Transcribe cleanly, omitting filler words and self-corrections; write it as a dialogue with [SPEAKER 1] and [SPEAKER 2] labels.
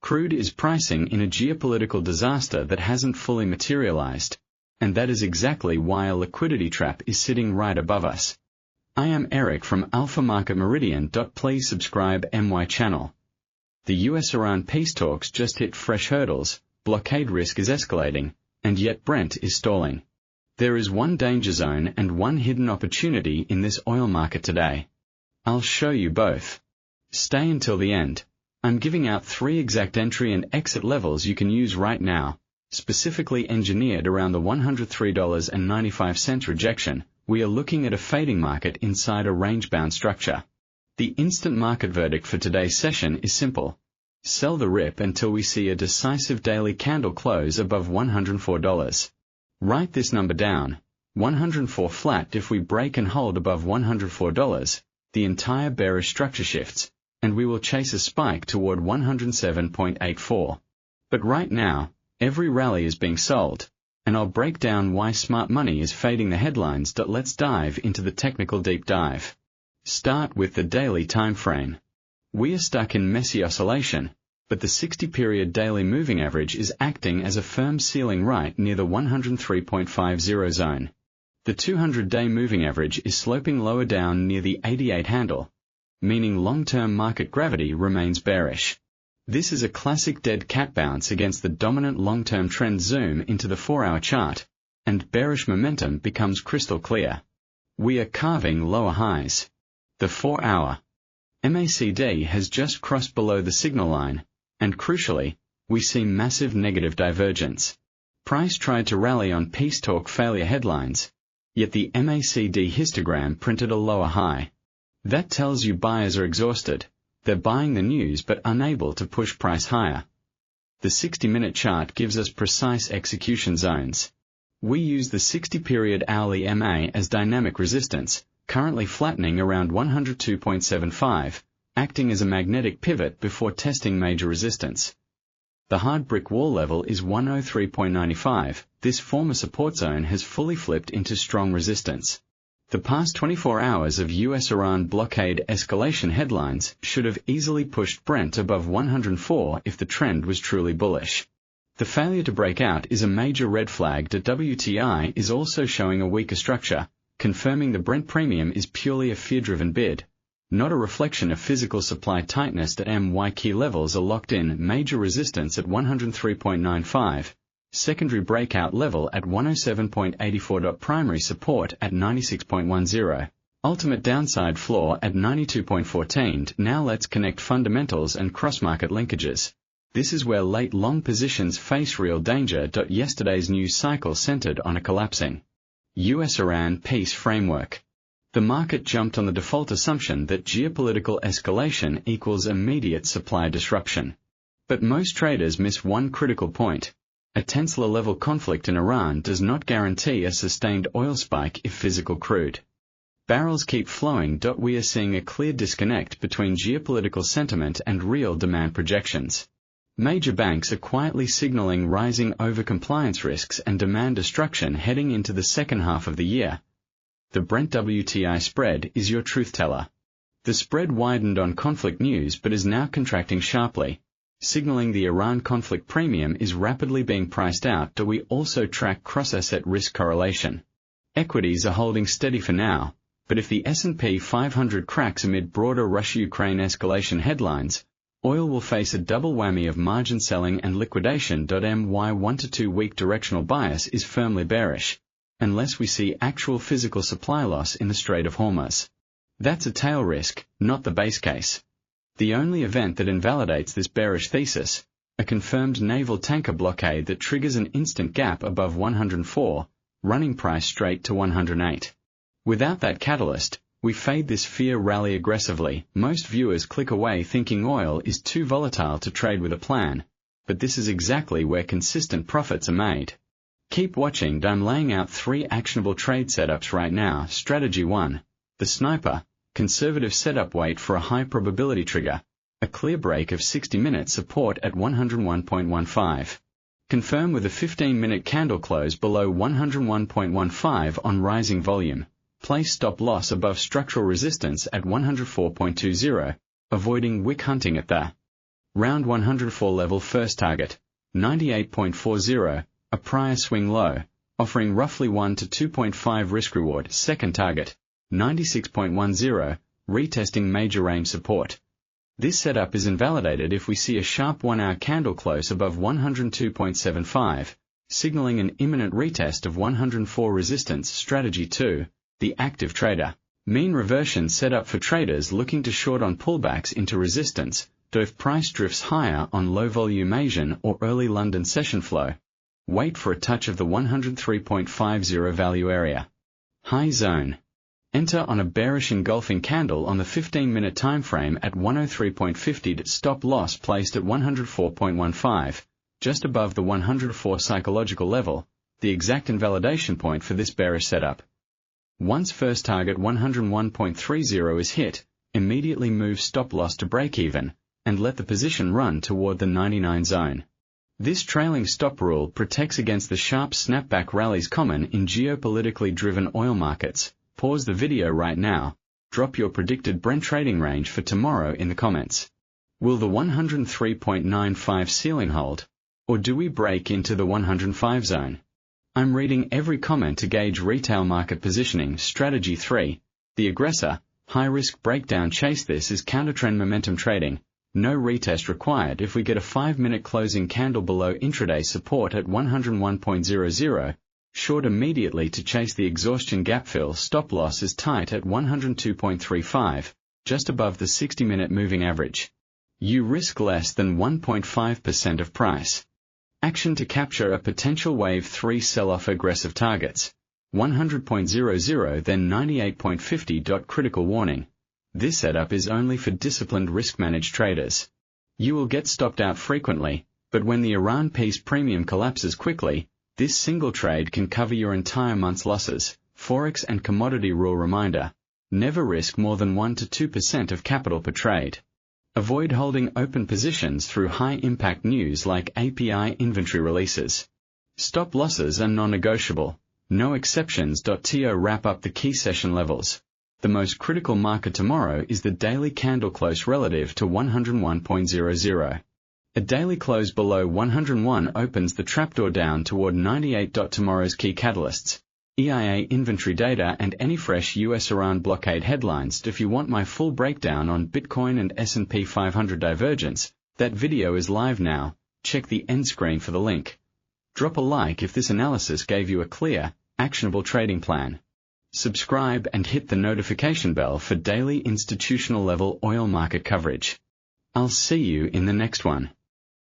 [SPEAKER 1] Crude is pricing in a geopolitical disaster that hasn't fully materialized, and that is exactly why a liquidity trap is sitting right above us. I am Eric from Alpha Market Meridian. Please subscribe my channel. The US-Iran peace talks just hit fresh hurdles, blockade risk is escalating, and yet Brent is stalling. There is one danger zone and one hidden opportunity in this oil market today. I'll show you both. Stay until the end. I'm giving out 3 exact entry and exit levels you can use right now, specifically engineered around the $103.95 rejection. We are looking at a fading market inside a range-bound structure. The instant market verdict for today's session is simple. Sell the rip until we see a decisive daily candle close above $104. Write this number down, 104 flat. If we break and hold above $104, the entire bearish structure shifts, and we will chase a spike toward 107.84. But right now, every rally is being sold, and I'll break down why smart money is fading the headlines. Let's dive into the technical deep dive. Start with the daily time frame. We are stuck in messy oscillation, but the 60-period daily moving average is acting as a firm ceiling right near the 103.50 zone. The 200-day moving average is sloping lower down near the 88 handle, meaning long-term market gravity remains bearish. This is a classic dead cat bounce against the dominant long-term trend. Zoom into the 4-hour chart, and bearish momentum becomes crystal clear. We are carving lower highs. The 4-hour MACD has just crossed below the signal line, and crucially, we see massive negative divergence. Price tried to rally on peace talk failure headlines, yet the MACD histogram printed a lower high. That tells you buyers are exhausted. They're buying the news but unable to push price higher. The 60-minute chart gives us precise execution zones. We use the 60-period hourly MA as dynamic resistance, currently flattening around 102.75, acting as a magnetic pivot before testing major resistance. The hard brick wall level is 103.95. This former support zone has fully flipped into strong resistance. The past 24 hours of US-Iran blockade escalation headlines should have easily pushed Brent above 104 if the trend was truly bullish. The failure to break out is a major red flag. The WTI is also showing a weaker structure, confirming the Brent premium is purely a fear-driven bid, not a reflection of physical supply tightness. The key levels are locked in, major resistance at 103.95. Secondary breakout level at 107.84. Primary support at 96.10. Ultimate downside floor at 92.14. Now let's connect fundamentals and cross-market linkages. This is where late long positions face real danger. Yesterday's news cycle centered on a collapsing US-Iran peace framework. The market jumped on the default assumption that geopolitical escalation equals immediate supply disruption. But most traders miss one critical point. A Tesla-level conflict in Iran does not guarantee a sustained oil spike if physical crude barrels keep flowing. We are seeing a clear disconnect between geopolitical sentiment and real demand projections. Major banks are quietly signaling rising overcompliance risks and demand destruction heading into the second half of the year. The Brent WTI spread is your truth teller. The spread widened on conflict news but is now contracting sharply, signaling the Iran conflict premium is rapidly being priced out. We also track cross-asset risk correlation. Equities are holding steady for now, but if the S&P 500 cracks amid broader Russia-Ukraine escalation headlines, oil will face a double whammy of margin selling and liquidation. My 1 to 2 week directional bias is firmly bearish, unless we see actual physical supply loss in the Strait of Hormuz. That's a tail risk, not the base case. The only event that invalidates this bearish thesis, a confirmed naval tanker blockade that triggers an instant gap above 104, running price straight to 108. Without that catalyst, we fade this fear rally aggressively. Most viewers click away thinking oil is too volatile to trade with a plan, but this is exactly where consistent profits are made. Keep watching. I'm laying out 3 actionable trade setups right now. Strategy 1. The sniper. Conservative setup. Wait for a high probability trigger, a clear break of 60-minute support at 101.15. Confirm with a 15-minute candle close below 101.15 on rising volume. Place stop loss above structural resistance at 104.20, avoiding wick hunting at the Round 104 level first target, 98.40, a prior swing low, offering roughly 1 to 2.5 risk reward. Second target, 96.10, retesting major range support. This setup is invalidated if we see a sharp 1-hour candle close above 102.75, signaling an imminent retest of 104 resistance. Strategy 2, the active trader. Mean reversion set up for traders looking to short on pullbacks into resistance, so if price drifts higher on low-volume Asian or early London session flow. Wait for a touch of the 103.50 value area. High zone. Enter on a bearish engulfing candle on the 15-minute time frame at 103.50. Stop loss placed at 104.15, just above the 104 psychological level, the exact invalidation point for this bearish setup. Once first target 101.30 is hit, immediately move stop loss to break even, and let the position run toward the 99 zone. This trailing stop rule protects against the sharp snapback rallies common in geopolitically driven oil markets. Pause the video right now, drop your predicted Brent trading range for tomorrow in the comments. Will the 103.95 ceiling hold, or do we break into the 105 zone? I'm reading every comment to gauge retail market positioning. Strategy 3, the aggressor, high-risk breakdown. Chase. This is countertrend momentum trading. No retest required if we get a 5-minute closing candle below intraday support at 101.00, short immediately to chase the exhaustion gap fill. Stop loss is tight at 102.35, just above the 60-minute moving average. You risk less than 1.5% of price. Action to capture a potential wave 3 sell-off. Aggressive targets, 100.00 then 98.50. Critical warning. This setup is only for disciplined risk-managed traders. You will get stopped out frequently, but when the Iran peace premium collapses quickly, this single trade can cover your entire month's losses. Forex and commodity rule reminder. Never risk more than 1 to 2% of capital per trade. Avoid holding open positions through high-impact news like API inventory releases. Stop losses are non-negotiable. No exceptions. To wrap up the key session levels. The most critical marker tomorrow is the daily candle close relative to 101.00. A daily close below 101 opens the trapdoor down toward 98. Tomorrow's key catalysts, EIA inventory data and any fresh US-Iran blockade headlines. If you want my full breakdown on Bitcoin and S&P 500 divergence, that video is live now. Check the end screen for the link. Drop a like if this analysis gave you a clear, actionable trading plan. Subscribe and hit the notification bell for daily institutional level oil market coverage. I'll see you in the next one.